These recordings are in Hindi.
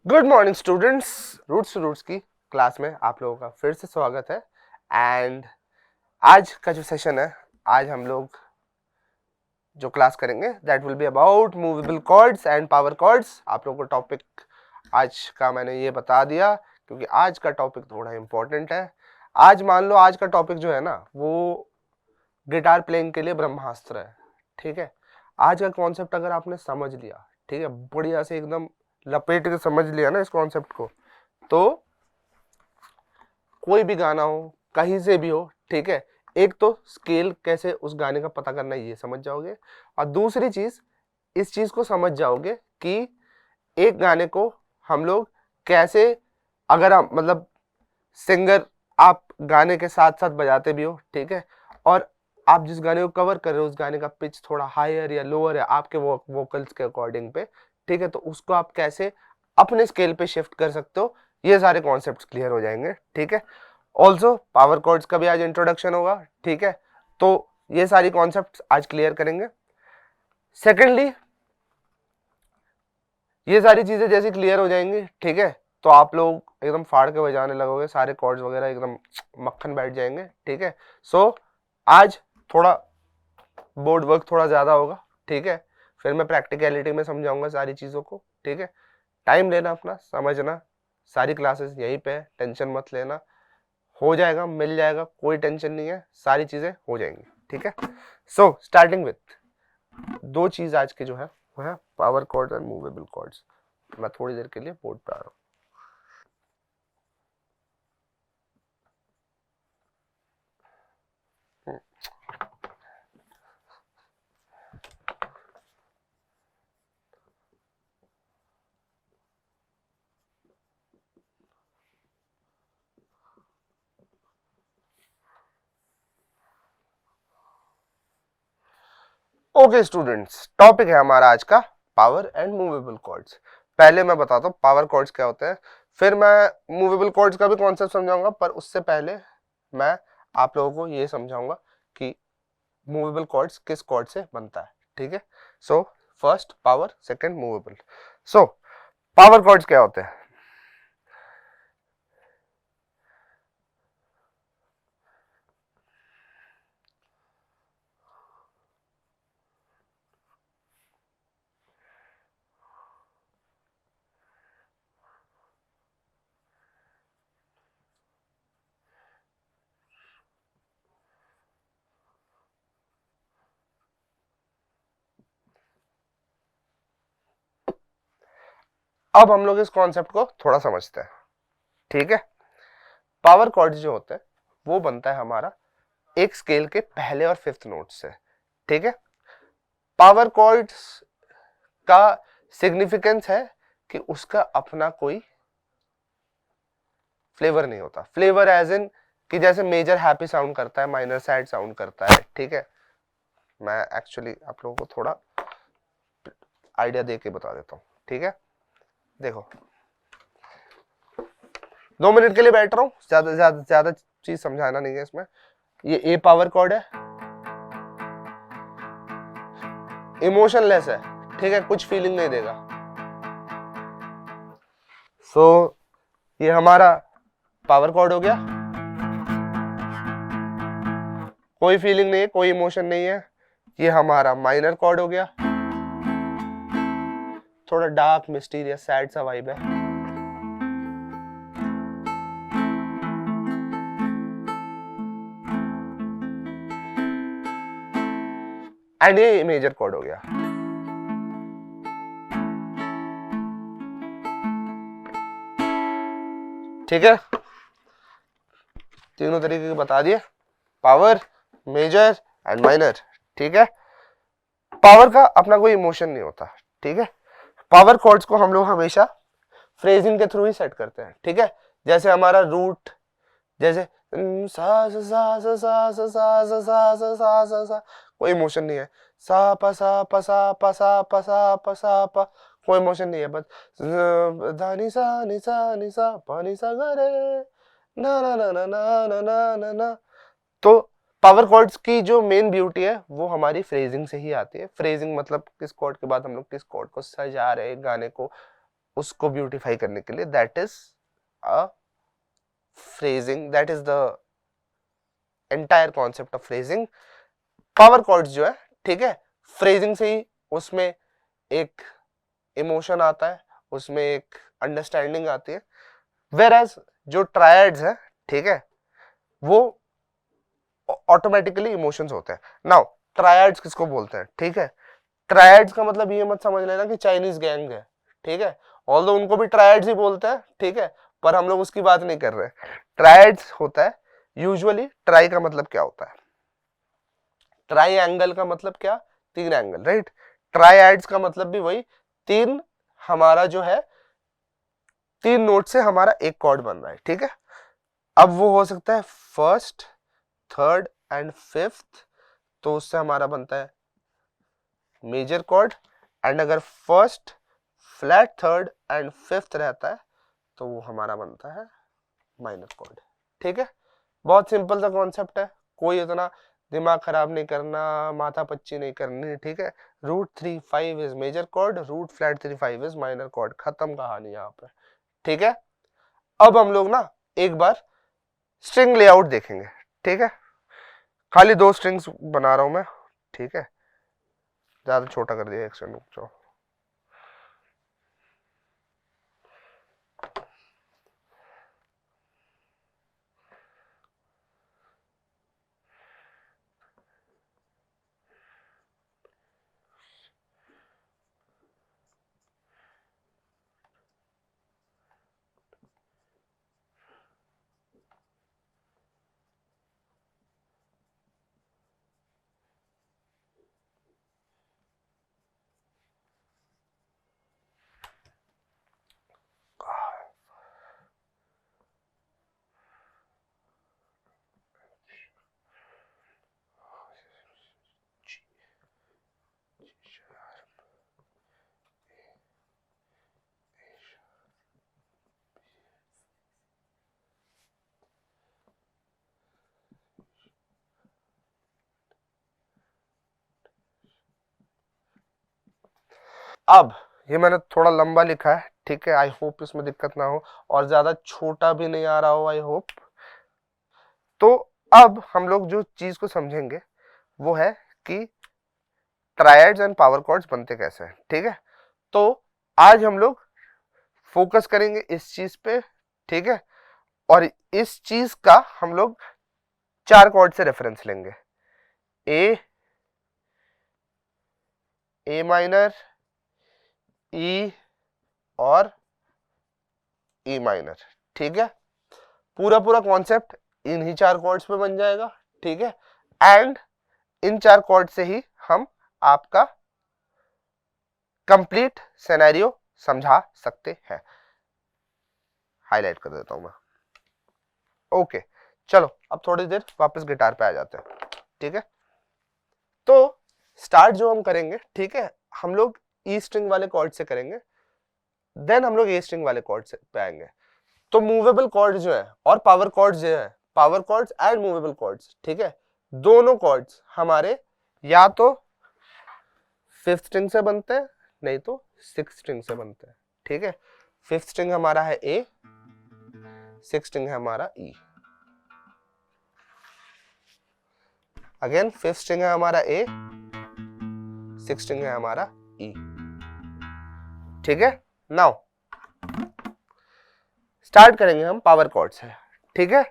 Good morning students. Roots to roots की क्लास में आप लोगों का फिर से स्वागत है। एंड आज का जो सेशन है, आज हम लोग जो क्लास करेंगे that will be about movable chords and power chords. आप लोगों को टॉपिक आज का मैंने ये बता दिया क्योंकि आज का टॉपिक थोड़ा इंपॉर्टेंट है। आज मान लो आज का टॉपिक जो है ना वो गिटार प्लेइंग के लिए ब्रह्मास्त्र है। ठीक है, आज का कॉन्सेप्ट अगर आपने समझ लिया, ठीक है, बढ़िया से एकदम लपेट के समझ लिया ना इस कॉन्सेप्ट को, तो कोई भी गाना हो कहीं से भी हो, ठीक है, एक तो स्केल कैसे उस गाने का पता करना ये समझ जाओगे, और दूसरी चीज इस चीज को समझ जाओगे कि एक गाने को हम लोग कैसे, अगर हम मतलब सिंगर आप गाने के साथ साथ बजाते भी हो, ठीक है, और आप जिस गाने को कवर कर रहे हो उस गाने का पिच थोड़ा हायर या लोअर है आपके वोकल्स के अकॉर्डिंग पे, ठीक है, तो उसको आप कैसे अपने स्केल पे शिफ्ट कर सकते हो, ये सारे कॉन्सेप्ट्स क्लियर हो जाएंगे। ठीक है, ऑल्सो पावर कॉर्ड्स का भी आज इंट्रोडक्शन होगा। ठीक है, तो ये सारी कॉन्सेप्ट्स आज क्लियर करेंगे। सेकेंडली, ये सारी चीजें जैसे क्लियर हो जाएंगी, ठीक है, तो आप लोग एकदम फाड़ के बजाने लगोगे, सारे कॉर्ड्स वगैरह एकदम मक्खन बैठ जाएंगे। ठीक है, सो आज थोड़ा बोर्ड वर्क थोड़ा ज्यादा होगा। ठीक है, फिर मैं प्रैक्टिकलिटी में समझाऊंगा सारी चीजों को। ठीक है, टाइम लेना, अपना समझना, सारी क्लासेस यहीं पे है, टेंशन मत लेना, हो जाएगा, मिल जाएगा, कोई टेंशन नहीं है, सारी चीजें हो जाएंगी। ठीक है, सो स्टार्टिंग विथ दो चीज आज के जो है वो है power chords and movable chords. मैं थोड़ी देर के लिए बोर्ड पे आ रहा हूँ। ओके स्टूडेंट्स, टॉपिक है हमारा आज का पावर एंड मूवेबल कॉर्ड्स। पहले मैं बताता हूँ पावर कॉर्ड्स क्या होते हैं, फिर मैं मूवेबल कॉर्ड्स का भी कॉन्सेप्ट समझाऊंगा, पर उससे पहले मैं आप लोगों को ये समझाऊंगा कि मूवेबल कॉर्ड्स किस कॉर्ड से बनता है। ठीक है, so first power, second movable. So power chords क्या होते हैं? अब हम लोग इस कॉन्सेप्ट को थोड़ा समझते हैं। ठीक है, पावर कॉर्ड्स जो होते हैं वो बनता है हमारा एक स्केल के पहले और फिफ्थ नोट से। ठीक है, पावर कॉर्ड्स का सिग्निफिकेंस है कि उसका अपना कोई फ्लेवर नहीं होता। फ्लेवर एज इन कि जैसे मेजर हैप्पी साउंड करता है, माइनर सैड साउंड करता है। ठीक है, मैं एक्चुअली आप लोगों को थोड़ा आइडिया दे के बता देता हूँ। ठीक है, देखो 2 मिनट के लिए बैठ रहा हूँ, ज्यादा ज्यादा ज्यादा चीज समझाना नहीं है इसमें। ये ए पावर कॉर्ड है, इमोशनलेस है, ठीक है, कुछ फीलिंग नहीं देगा। सो ये हमारा पावर कॉर्ड हो गया, कोई फीलिंग नहीं है, कोई इमोशन नहीं है। ये हमारा माइनर कॉर्ड हो गया, थोड़ा डार्क मिस्टीरियस सैड सा वाइब है। एंड ये मेजर कॉर्ड हो गया। ठीक है, तीनों तरीके के बता दिए, पावर, मेजर एंड माइनर। ठीक है, पावर का अपना कोई इमोशन नहीं होता। ठीक है, पावर कॉर्ड्स को हम लोग हमेशा फ्रेजिंग के थ्रू ही सेट करते हैं। ठीक है, जैसे हमारा रूट, जैसे सा सा सा सा सा सा सा सा सा सा सा सा सा, कोई इमोशन नहीं है। सा प सा प सा प सा प सा प सा प, कोई इमोशन नहीं है, बस धा नि सा प नि सा ग रे ना ना ना ना ना ना ना ना ना। तो पावर कॉर्ड्स की जो मेन ब्यूटी है वो हमारी फ्रेजिंग से ही आती है। फ्रेजिंग मतलब किस कॉर्ड के बाद हम लोग किस कॉर्ड को सजा रहे हैं गाने को, उसको ब्यूटिफाई करने के लिए, that is a phrasing, that is the entire concept of phrasing. Power chords जो है, ठीक है, फ्रेजिंग से ही उसमें एक इमोशन आता है, उसमें एक अंडरस्टैंडिंग आती है। वेयरएज जो ट्रायड्स है, ठीक है, वो ऑटोमेटिकली इमोशंस होते हैं। नाउ ट्रायड्स किसको बोलते हैं, ठीक है, ट्रायड्स का मतलब ये मत समझ लेना कि चाइनीज गैंग है, ठीक है, ऑल्दो उनको भी ट्रायड्स ही बोलते हैं, ठीक है, पर हम लोग उसकी बात नहीं कर रहे। ट्रायड्स होता है यूजुअली, ट्राई का मतलब क्या होता है, ट्राई एंगल का मतलब क्या, तीन एंगल, राइट। ट्रायड्स का मतलब भी वही, तीन, हमारा जो है तीन नोट से हमारा एक कॉर्ड बन रहा है, ठीक है। अब वो हो सकता है फर्स्ट, थर्ड एंड फिफ्थ, तो उससे हमारा बनता है मेजर कॉर्ड। एंड अगर first, flat, third and fifth रहता है तो वो हमारा बनता है माइनर कॉर्ड, ठीक है। बहुत सिंपल सा कॉन्सेप्ट है, कोई इतना दिमाग खराब नहीं करना, माथा पच्ची नहीं करनी, ठीक है। Root 3 5 is major chord, root flat 3 5 is minor chord, खत्म कहानी यहाँ पे, ठीक है। अब हम लोग ना एक बार स्ट्रिंग लेआउट देखेंगे, ठीक है। खाली 2 स्ट्रिंग्स बना रहा हूं मैं, ठीक है, ज्यादा छोटा कर दिया एक स्ट्रिंग को। अब ये मैंने थोड़ा लंबा लिखा है, ठीक है, आई होप इसमें दिक्कत ना हो और ज्यादा छोटा भी नहीं आ रहा हो, आई होप। तो अब हम लोग जो चीज को समझेंगे वो है कि ट्रायड्स एंड पावर कॉर्ड्स बनते कैसे हैं, ठीक है। तो आज हम लोग फोकस करेंगे इस चीज पे, ठीक है, और इस चीज का हम लोग 4 कॉर्ड से रेफरेंस लेंगे, ए माइनर, ई और ई माइनर, ठीक है। पूरा पूरा कॉन्सेप्ट इन्हीं 4 कॉर्ड्स पे बन जाएगा, ठीक है। एंड इन 4 कॉर्ड से ही हम आपका कंप्लीट सिनेरियो समझा सकते हैं। हाईलाइट कर देता हूं मैं, ओके। चलो अब थोड़ी देर वापस गिटार पे आ जाते हैं, ठीक है। तो स्टार्ट जो हम करेंगे, ठीक है, हम लोग ई स्ट्रिंग वाले कॉर्ड से करेंगे, देन हम लोग ए स्ट्रिंग वाले कॉर्ड से पे आएंगे। तो मूवेबल कॉर्ड जो है और पावर कॉर्ड्स जो है, power chords and movable chords, ठीक है, दोनों कॉर्ड्स हमारे या तो 5th स्ट्रिंग से बनते हैं, नहीं तो 6th स्ट्रिंग से बनते हैं, ठीक है। 5th स्ट्रिंग हमारा है ए, 6th स्ट्रिंग है हमारा ई। अगेन 5th स्ट्रिंग है हमारा ए, 6th स्ट्रिंग है हमारा ई, ठीक है। नाउ स्टार्ट करेंगे हम पावर कॉर्ड से, ठीक है।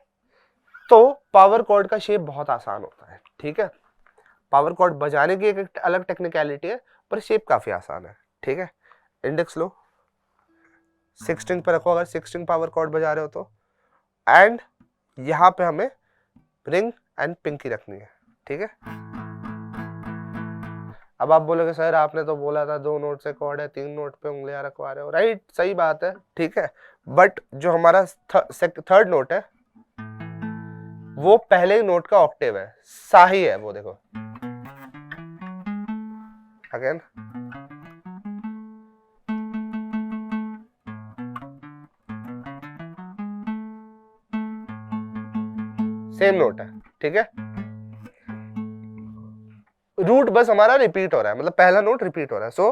तो पावर कॉर्ड का शेप बहुत आसान होता है, ठीक है। पावर कॉर्ड बजाने की एक अलग टेक्निकलिटी है, पर शेप काफी आसान है, ठीक है। इंडेक्स लो, 6 स्ट्रिंग पे रखो अगर 6 स्ट्रिंग पावर कॉर्ड बजा रहे हो तो, एंड यहां पे हमें रिंग एंड पिंकी रखनी है, ठीक है। अब आप बोलोगे सर आपने तो बोला था 2 नोट से कॉर्ड है, 3 नोट पे उंगलियां रखवा रहे हो, राइट, सही बात है, ठीक है। बट जो हमारा थर्ड नोट है वो पहले ही नोट का ऑक्टेव है, सा ही है वो, देखो अगेन सेम नोट है, ठीक है। रूट बस हमारा रिपीट हो रहा है, मतलब पहला नोट रिपीट हो रहा है, सो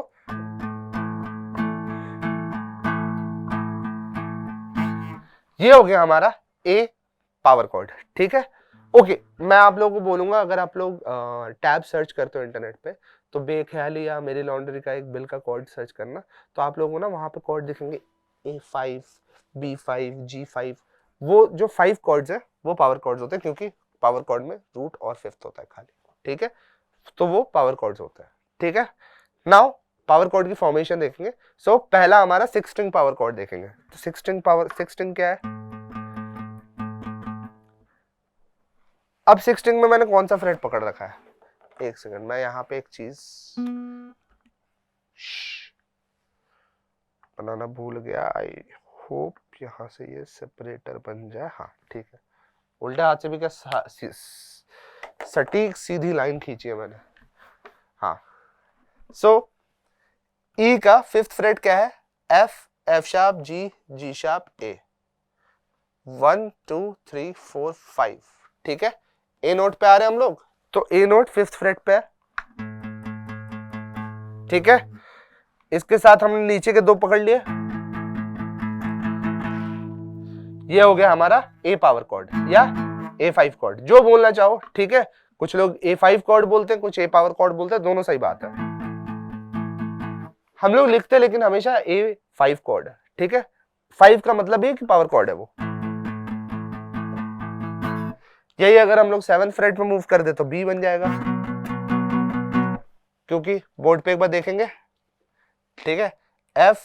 ये हो गया हमारा ए पावर कॉर्ड, ठीक है। ओके, मैं आप लोगों को बोलूंगा अगर आप लोग टैब सर्च करते हो इंटरनेट पे तो बेख्याली या मेरी लॉन्ड्री का एक बिल का कॉर्ड सर्च करना, तो आप लोगों को ना वहां पे कॉर्ड दिखेंगे A5, B5, G5। वो जो 5 कॉर्ड्स है वो पावर कॉर्ड्स होते हैं, क्योंकि पावर कॉर्ड में रूट और फिफ्थ होता है खाली, ठीक है। तो वो पावर कॉर्ड्स होते हैं, ठीक है। नाउ पावर कॉर्ड की फॉर्मेशन देखेंगे। सो पहला हमारा 6 स्ट्रिंग पावर कॉर्ड देखेंगे। तो 6 स्ट्रिंग क्या है? अब 6 स्ट्रिंग में मैंने कौन सा फ्रेट पकड़ रखा है? एक सेकंड, मैं यहाँ पे एक चीज बनाना भूल गया। आई होप यहाँ से ये सेपरेटर बन जाए। हाँ ठीक है, उल्टा हाथ से भी क्या सटीक सीधी लाइन खींची है मैंने। हाँ, सो ई का 5th फ्रेट क्या है? F, F sharp, G, G sharp, A। 1 2 3 4 5, ठीक है। ए नोट पे आ रहे हैं हम लोग, तो ए नोट 5th फ्रेट पे है, ठीक है। इसके साथ हमने नीचे के 2 पकड़ लिए, ये हो गया हमारा ए पावर कॉर्ड या A5 कॉर्ड, जो बोलना चाहो, ठीक है। कुछ लोग A5 कॉर्ड बोलते हैं, कुछ ए पावर कॉर्ड बोलते हैं, दोनों सही बात है। हम लोग लिखते हैं लेकिन हमेशा A5 कॉर्ड है, ठीक है। 5 का मतलब है कि पावर कॉर्ड है वो। यही अगर हम लोग 7th फ्रेट में मूव कर दे तो B बन जाएगा, क्योंकि बोर्ड पे एक बार देखेंगे, ठीक है। F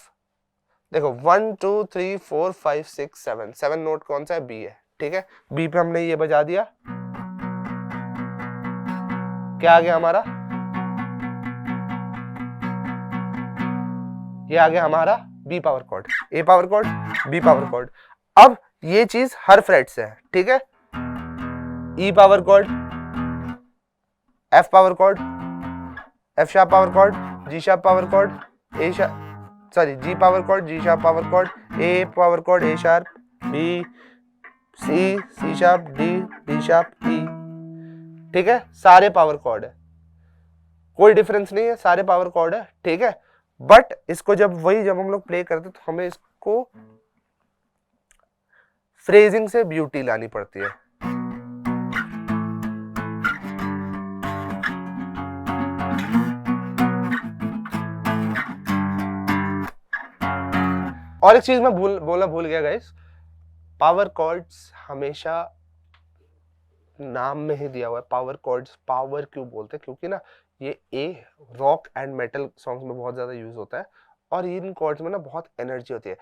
देखो 1 2 3 4 5 6 7, 7 नोट कौन सा है? B है, ठीक है। B पे हमने ये बजा दिया, क्या आ गया हमारा? ये आ गया हमारा B power chord. A power chord, B power chord. अब ये चीज हर फ्रेट से है, ठीक है। E power chord, F power chord, F sharp power chord, G sharp power chord, A sharp G power chord, G sharp power chord, A power chord, A sharp, B, C sharp, D sharp, E, ठीक है। सारे पावर कॉर्ड है, कोई डिफरेंस नहीं है, सारे पावर कॉर्ड है, ठीक है। बट इसको जब हम लोग प्ले करते तो हमें इसको फ्रेजिंग से ब्यूटी लानी पड़ती है। और एक चीज मैं बोलना भूल गया गाइस, पावर कॉर्ड्स हमेशा नाम में ही दिया हुआ है। पावर कॉर्ड्स पावर क्यों बोलते हैं? क्योंकि ना ये a rock and metal songs में बहुत ज्यादा यूज होता है, और इन कॉर्ड्स में ना बहुत एनर्जी होती है।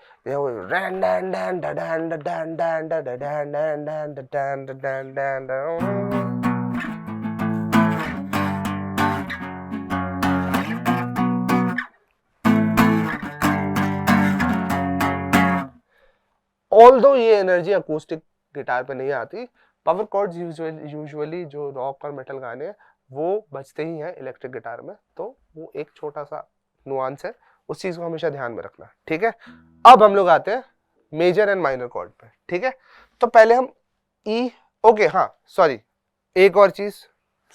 ऑल्दो ये एनर्जी अकूस्टिक गिटार पे नहीं आती, पावर कॉर्ड्स यूजुअली जो रॉक और मेटल गाने हैं वो बजते ही हैं इलेक्ट्रिक गिटार में, तो वो एक छोटा सा नुआंस है, उस चीज को हमेशा ध्यान में रखना, ठीक है। अब हम लोग आते हैं मेजर एंड माइनर कॉर्ड पे, ठीक है। तो पहले हम ई, ओके हाँ सॉरी, एक और चीज,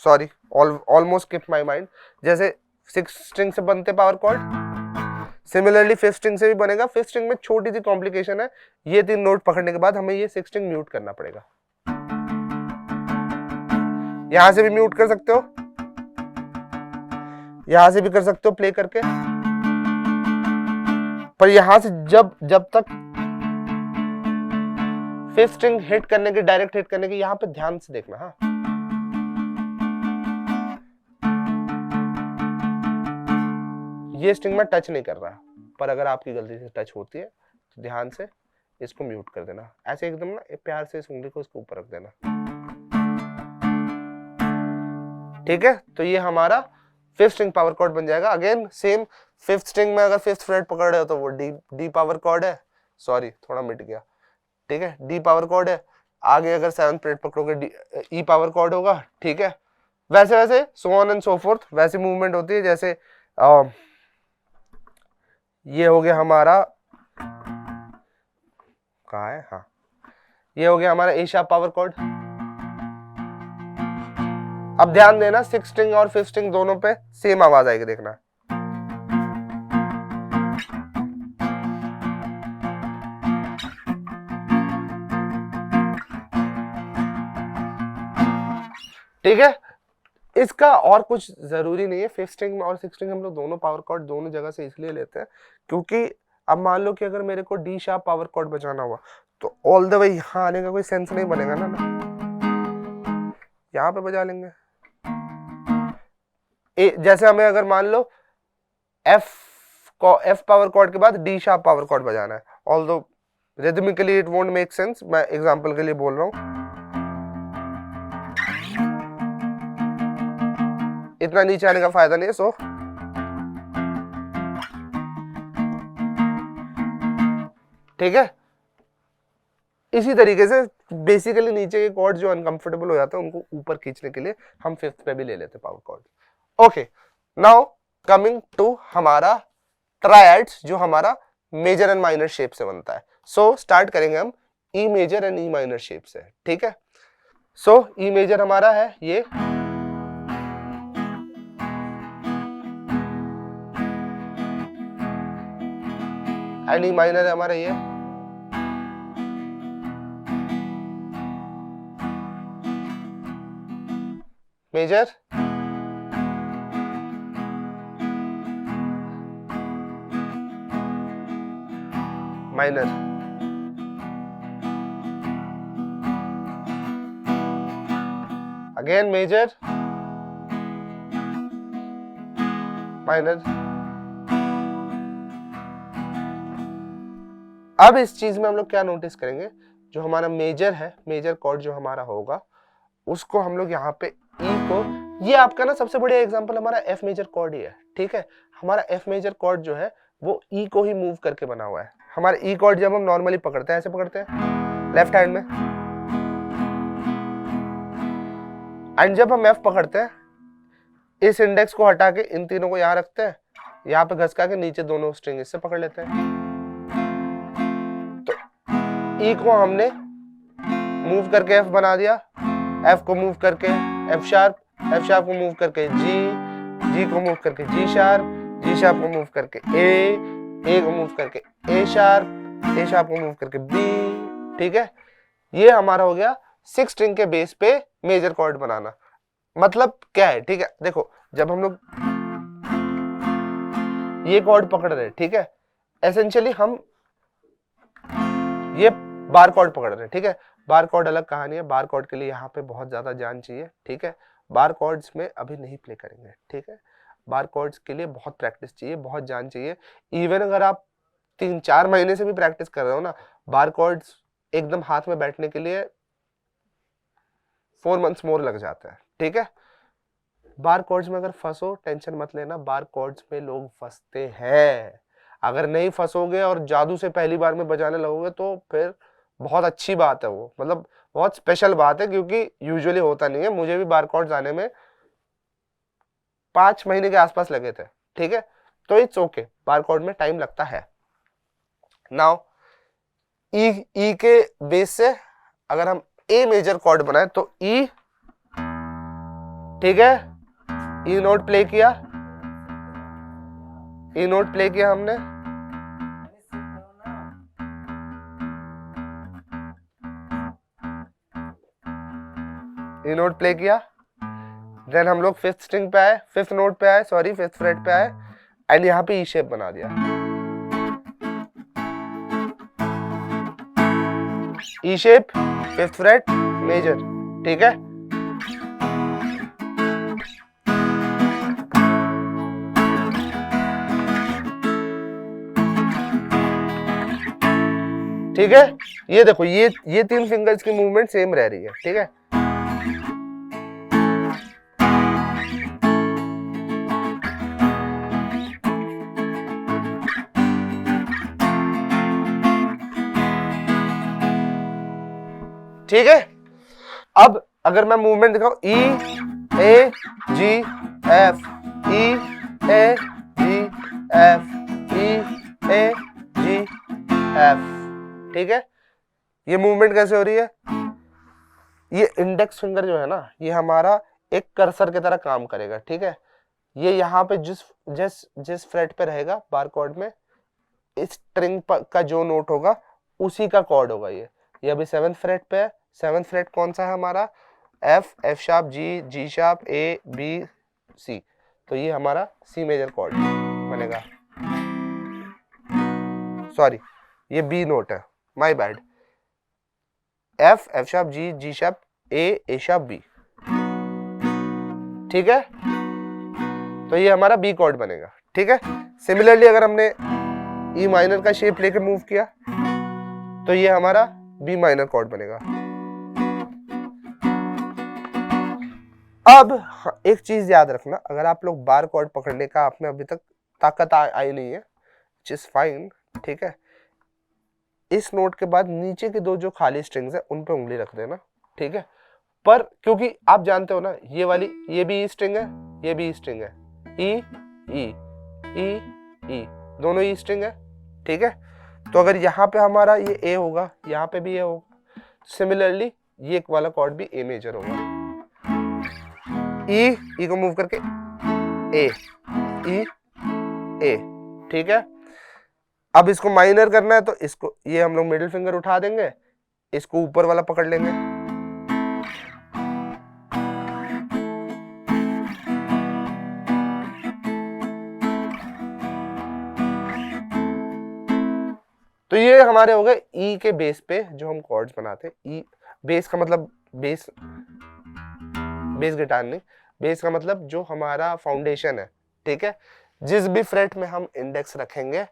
sorry almost skip my mind. जैसे 6 स्ट्रिंग से बनते power cord, similarly 5th string से भी बनेगा। 5th स्ट्रिंग में छोटी सी कॉम्प्लिकेशन है, ये 3 नोट पकड़ने के बाद हमें ये 6 स्ट्रिंग म्यूट करना पड़ेगा। यहां से भी म्यूट कर सकते हो, यहां से भी कर सकते हो प्ले करके, पर यहां से जब तक 5th स्ट्रिंग हिट करने की, डायरेक्ट हिट करने की, यहां पे ध्यान से देखना। हाँ, ये स्ट्रिंग में टच नहीं कर रहा, पर अगर आपकी गलती से टच होती है तो ध्यान से इसको म्यूट कर देना। ऐसे एकदम ना प्यार से इस उंगली को इसके ऊपर रख देना, ठीक है। तो ये हमारा 5th स्ट्रिंग पावर कॉर्ड बन जाएगा। अगेन सेम, 5th स्ट्रिंग में अगर 5th फ्रेट पकड़ रहे हो तो वो डी पावर कॉर्ड है, सॉरी थोड़ा मिट गया, ठीक है, डी पावर कॉर्ड है। आगे अगर 7th फ्रेट पकड़ोगे ई पावर कॉर्ड होगा, ठीक है। वैसे वैसे so on and so fourth, वैसी मूवमेंट होती है। जैसे ये हो गया हमारा, कहाँ है, हाँ, ये हो गया हमारा ए शार्प पावर कॉर्ड। अब ध्यान देना 6 स्ट्रिंग और 5th स्ट्रिंग दोनों पे सेम आवाज आएगी, देखना। ठीक है, इसका और कुछ जरूरी नहीं है। फिफ्थ स्ट्रिंग और सिक्स स्ट्रिंग हम लोग दोनों पावर कॉर्ड दोनों जगह से इसलिए लेते हैं क्योंकि अब मान लो कि अगर मेरे को डी शार्प पावर कॉर्ड बजाना हुआ तो ऑल द वे यहाँ आने का कोई सेंस नहीं बनेगा ना, यहाँ पे बजा लेंगे। जैसे हमें अगर मान लो एफ पावर कॉर्ड के बाद डी शार्प पावर कॉर्ड बजाना है, although rhythmically it won't make sense, मैं एग्जांपल के लिए बोल रहा हूं, इतना नीचे आने का फायदा नहीं है। सो ठीक है, इसी तरीके से बेसिकली नीचे के कॉर्ड जो अनकंफर्टेबल हो जाते हैं उनको ऊपर खींचने के लिए हम फिफ्थ पे भी ले लेते हैं power chord. Okay, now coming to हमारा ट्रायड्स जो हमारा मेजर एंड माइनर शेप से बनता है। सो स्टार्ट करेंगे हम E major and E minor shape से, ठीक है। सो ई मेजर हमारा है ये, एंड ई माइनर है हमारा ये, major minor. Again major minor. अब इस चीज में हम लोग क्या नोटिस करेंगे, जो हमारा मेजर है, मेजर कॉर्ड जो हमारा होगा उसको हम लोग यहाँ पे ई को, ये आपका ना सबसे बढ़िया एग्जांपल हमारा एफ मेजर कॉर्ड ही है, ठीक है। हमारा एफ मेजर कॉर्ड जो है वो ई को ही मूव करके बना हुआ है। हमारा ई कॉर्ड जब हम नॉर्मली पकड़ते हैं ऐसे पकड़ते हैं लेफ्ट हैंड में, एंड जब हम एफ पकड़ते हैं इस इंडेक्स को हटा के इन तीनों को यहाँ रखते हैं, यहाँ पे घसका के नीचे दोनों स्ट्रिंग इससे पकड़ लेते हैं। तो ई को हमने मूव करके एफ बना दिया, एफ को मूव करके एफ शार्प को मूव करके जी को मूव करके जी शार्प को मूव करके ए को मूव करके ए शार्प को मूव करके बी, ठीक है। ये हमारा हो गया सिक्स स्ट्रिंग के बेस पे मेजर कॉर्ड बनाना। मतलब क्या है, ठीक है, देखो जब हम लोग ये कॉर्ड पकड़ रहे हैं, ठीक है, एसेंशियली हम ये बार कॉर्ड पकड़ रहे हैं, ठीक है। बार कॉर्ड अलग कहानी है, बार कॉर्ड के लिए यहाँ पे बहुत ज्यादा जान चाहिए, ठीक है। बार कॉर्ड्स में अभी नहीं प्ले करेंगे, ठीक है। बार कॉर्ड्स के लिए बहुत प्रैक्टिस चाहिए, बहुत जान चाहिए। इवन अगर आप 3-4 महीने से भी प्रैक्टिस कर रहे हो ना, बार कॉर्ड्स एकदम हाथ में बैठने के लिए 4 मंथ्स मोर लग जाते हैं, ठीक है। बार कॉर्ड्स में अगर फंसो टेंशन मत लेना, बार कॉर्ड्स में लोग फंसते हैं। अगर नहीं फंसोगे और जादू से पहली बार में बजाने लगोगे तो फिर बहुत अच्छी बात है, वो मतलब बहुत स्पेशल बात है, क्योंकि यूजुअली होता नहीं है। मुझे भी बार कॉर्ड्स आने में 5 महीने के आसपास लगे थे, ठीक है। तो इट्स ओके, बार कॉर्ड में टाइम लगता है। नाउ ई के बेस से अगर हम ए मेजर कॉर्ड बनाए तो ई, ठीक है, ई नोट प्ले किया, ई नोट प्ले किया हमने, ई नोट प्ले किया, देन हम लोग फिफ्थ स्ट्रिंग पे आए, फिफ्थ नोट पे आए, सॉरी फिफ्थ फ्रेट पे आए, एंड यहाँ पे ई शेप बना दिया। ई शेप, फिफ्थ फ्रेट, मेजर, ठीक है। ठीक है, ये देखो ये 3 फिंगर्स की मूवमेंट सेम रह रही है, ठीक है। ठीक है, अब अगर मैं मूवमेंट दिखाऊं, ई ए जी एफ, ई ए जी एफ, ई ए जी एफ, ठीक है। ये मूवमेंट कैसे हो रही है, ये इंडेक्स फिंगर जो है ना, ये हमारा एक कर्सर की तरह काम करेगा, ठीक है। ये यहाँ पे जिस फ्रेट पे रहेगा बार कॉर्ड में, इस स्ट्रिंग का जो नोट होगा उसी का कॉर्ड होगा। ये अभी 7th फ्रेट पे है। 7th फ्रेट कौन सा है हमारा, F, F sharp, G, G sharp, A, B, C. तो ये हमारा सी मेजर कॉर्ड बनेगा। सॉरी, ये बी नोट है, my bad. F, F sharp, G, G sharp, A sharp, B. ठीक है, तो ये हमारा बी कॉर्ड बनेगा। ठीक है, सिमिलरली अगर हमने ई माइनर का शेप लेकर मूव किया तो ये हमारा बी माइनर कॉर्ड बनेगा। अब एक चीज याद रखना, अगर आप लोग बार कॉर्ड पकड़ने का आप में अभी तक ताकत आई नहीं है, विच इज फाइन, ठीक है, इस नोट के बाद नीचे के दो जो खाली स्ट्रिंग्स है उन पे उंगली रख देना। ठीक है, पर क्योंकि आप जानते हो ना ये वाली, ये भी स्ट्रिंग है, ये भी स्ट्रिंग है, ई ई ई ई, दोनों ई स्ट्रिंग है। ठीक है, तो अगर यहाँ पे हमारा ये ए होगा, यहाँ पे भी ए होगा, सिमिलरली ये वाला कॉर्ड भी ए मेजर होगा। ई को मूव करके ए, ई ए। ठीक है, अब इसको माइनर करना है तो इसको, ये हम लोग मिडिल फिंगर उठा देंगे, इसको ऊपर वाला पकड़ लेंगे। तो ये हमारे हो गए ई के बेस पे जो हम कॉर्ड्स बनाते हैं। ई बेस का मतलब बेस गिटार नहीं, बेस का मतलब जो हमारा फाउंडेशन है। ठीक है, जिस भी फ्रेट में हम इंडेक्स रखेंगे,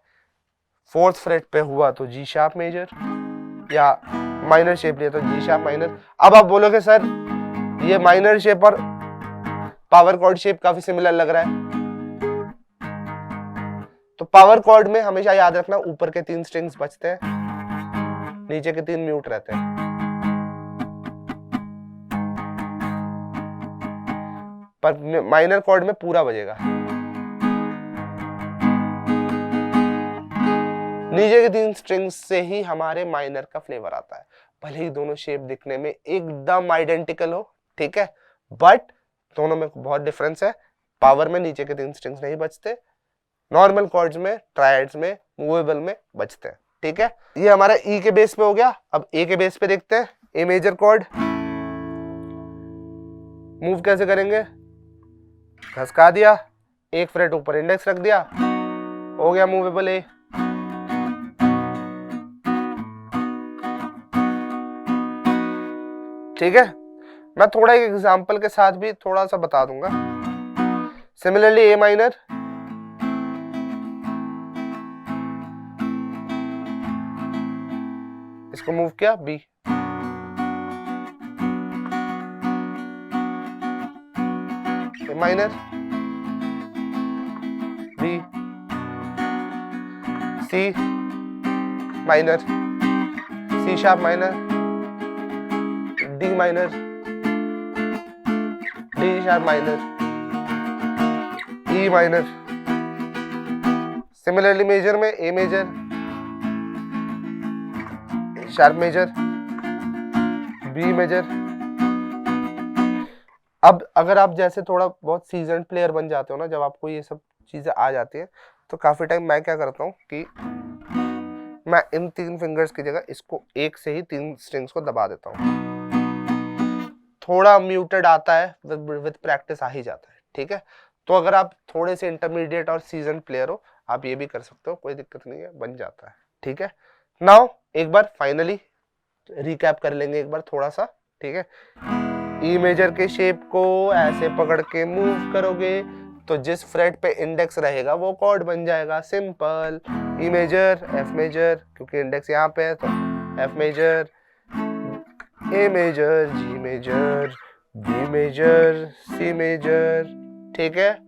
फोर्थ फ्रेट पे हुआ तो जी शार्प मेजर, या माइनर शेप लिया तो जी शार्प माइनर। अब आप बोलोगे सर ये माइनर शेप और पावर कॉर्ड शेप काफी सिमिलर लग रहा है, तो पावर कॉर्ड में हमेशा याद रखना ऊपर के 3 स्ट्रिंग्स बचते हैं, नीचे के 3 म्यूट रहते हैं। पर माइनर कॉर्ड में पूरा बजेगा, नीचे के 3 स्ट्रिंग्स से ही हमारे माइनर का फ्लेवर आता है, भले ही दोनों शेप दिखने में एकदम आइडेंटिकल हो। ठीक है, बट दोनों में बहुत डिफरेंस है। पावर में नीचे के 3 स्ट्रिंग्स नहीं बचते, नॉर्मल कॉर्ड्स में, ट्रायड्स में, मूवेबल में बचते हैं। ठीक है, ये हमारा ई के बेस पे हो गया। अब ए के बेस पे देखते हैं, ए मेजर कॉर्ड मूव कैसे करेंगे। घसका दिया, एक फ्रेट ऊपर इंडेक्स रख दिया, हो गया मूवेबल ए। ठीक है, मैं थोड़ा एक एग्जांपल के साथ भी थोड़ा सा बता दूंगा। सिमिलरली ए माइनर, इसको मूव किया B, A minor, B, C minor, C sharp minor, D minor, D sharp minor, E minor. Similarly major में A major, sharp major, B major. अब अगर आप जैसे थोड़ा बहुत सीजन प्लेयर बन जाते हो ना, जब आपको ये सब चीजें आ जाती है, तो काफी टाइम मैं क्या करता हूँ कि मैं इन 3 फिंगर्स की जगह इसको एक से ही 3 स्ट्रिंग्स को दबा देता हूँ। थोड़ा म्यूटेड आता है, विद प्रैक्टिस आ ही जाता है। ठीक है, तो अगर आप थोड़े से इंटरमीडिएट और सीजन प्लेयर हो, आप ये भी कर सकते हो, कोई दिक्कत नहीं है, बन जाता है। ठीक है, नाउ एक बार फाइनली रिकैप कर लेंगे एक बार थोड़ा सा। ठीक है, ई मेजर के शेप को ऐसे पकड़ के मूव करोगे तो जिस फ्रेट पे इंडेक्स रहेगा वो कॉर्ड बन जाएगा, simple. E major, F major, क्योंकि इंडेक्स यहाँ पे है तो F major, A major, G major, B major, C major. ठीक है,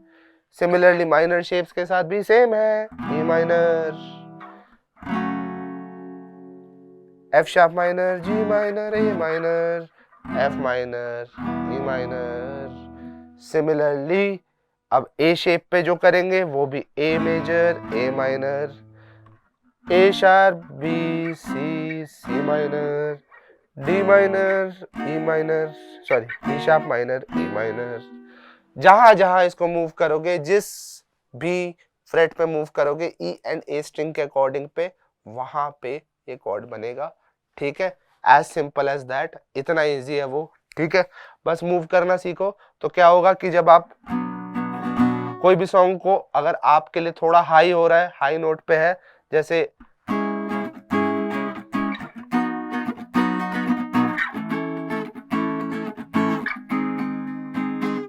सिमिलरली माइनर शेप्स के साथ भी सेम है, E minor, F sharp minor, G minor, A minor, F minor, E minor. Similarly अब ए शेप पे जो करेंगे वो भी A major, A minor, A sharp, B, C, C minor, D minor, E minor, sorry D sharp minor, E minor. जहां जहां इसको मूव करोगे, जिस भी फ्रेट पे मूव करोगे ई एंड ए स्ट्रिंग के अकॉर्डिंग पे, वहां पे ये कॉर्ड बनेगा। ठीक है, एज सिंपल एज दैट, इतना इजी है वो। ठीक है, बस मूव करना सीखो। तो क्या होगा कि जब आप कोई भी सॉन्ग को, अगर आपके लिए थोड़ा हाई हो रहा है, हाई नोट पे है, जैसे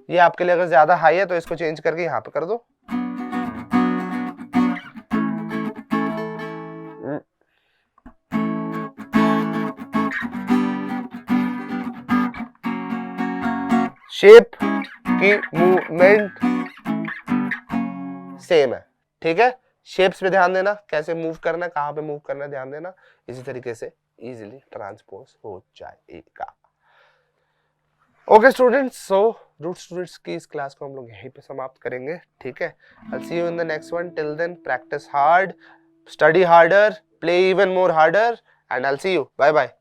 ये आपके लिए अगर ज्यादा हाई है तो इसको चेंज करके यहाँ पे कर दो। शेप की मूवमेंट सेम है, ठीक है। शेप्स पे ध्यान देना, कैसे मूव करना है, कहां पे मूव करना है, ध्यान देना। इसी तरीके से इजीली ट्रांसपोज हो जाएगा। Okay students, so root students की इस क्लास को हम लोग यहीं पे समाप्त करेंगे, ठीक है। I see you in the next one. Till then practise hard, study harder, play even more harder, and I see you. Bye bye.